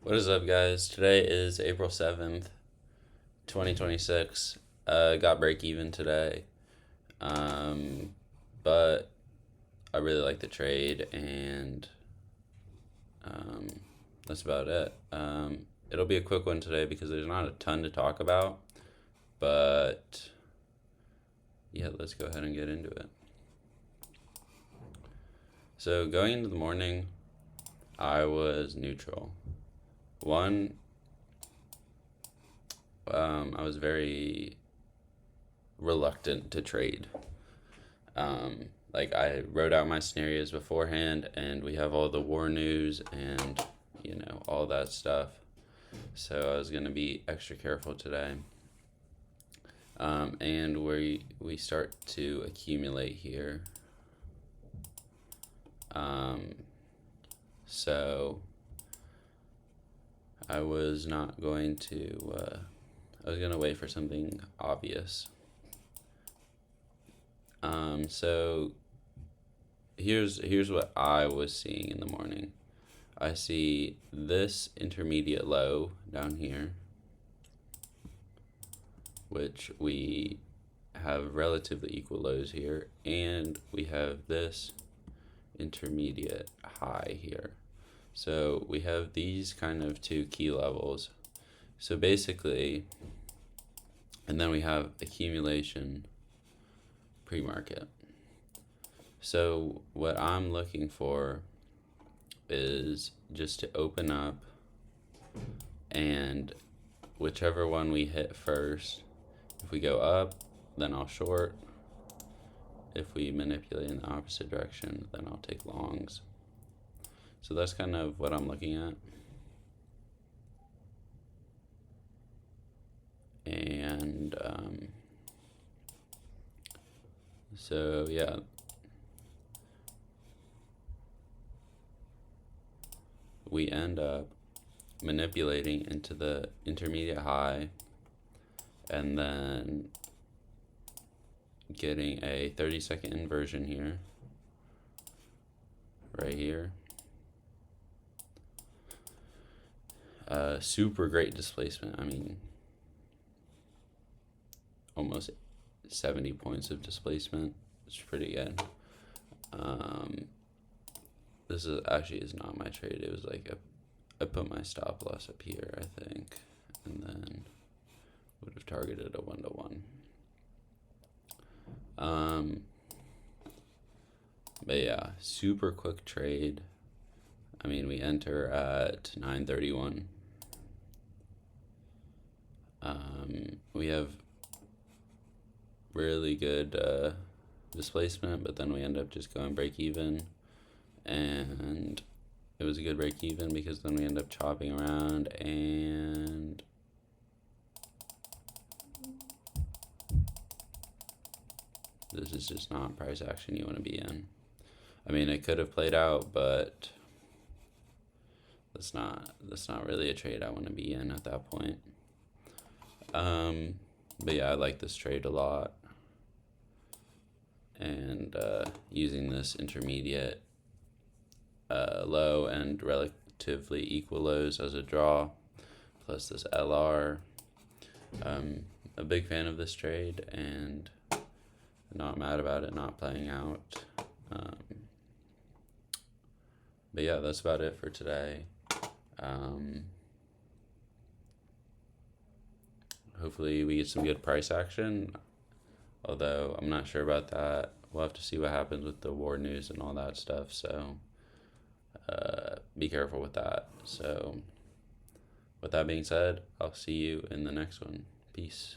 What is up, guys? Today is April 7th, 2026. Got break even today. But I really like the trade, and um, that's about it. It'll be a quick one today because there's not a ton to talk about. But yeah, let's go ahead and get into it. So, going into the morning, I was neutral. One, I was very reluctant to trade. Like I wrote out my scenarios beforehand, and we have all the war news and all that stuff. So I was gonna be extra careful today. And we start to accumulate here. Um, so I was not going to. I was gonna wait for something obvious. So here's what I was seeing in the morning. I see this intermediate low down here, which we have relatively equal lows here, and we have this intermediate high here. So we have these kind of two key levels. So basically, and then we have accumulation pre-market. So what I'm looking for is just to open up, and whichever one we hit first, if we go up, then I'll short. If we manipulate in the opposite direction, then I'll take longs. So that's kind of what I'm looking at. And so yeah, we end up manipulating into the intermediate high, and then getting a 30-second inversion here, right here. Super great displacement. I mean, almost 70 points of displacement. It's pretty good. This is not my trade. It was like I put my stop loss up here, I think, and then would have targeted a 1-to-1. But yeah, super quick trade. I mean, we enter at 9:31. We have really good displacement, but then we end up just going break even, and it was a good break even because then we end up chopping around, and this is just not price action you want to be in. I mean, it could have played out, but that's not really a trade I want to be in at that point. But yeah, I like this trade a lot, and using this intermediate low and relatively equal lows as a draw, plus this LR. A big fan of this trade, and not mad about it not playing out. But yeah, that's about it for today. Hopefully we get some good price action, although I'm not sure about that. We'll have to see what happens with the war news and all that stuff, so be careful with that. So with that being said, I'll see you in the next one. Peace.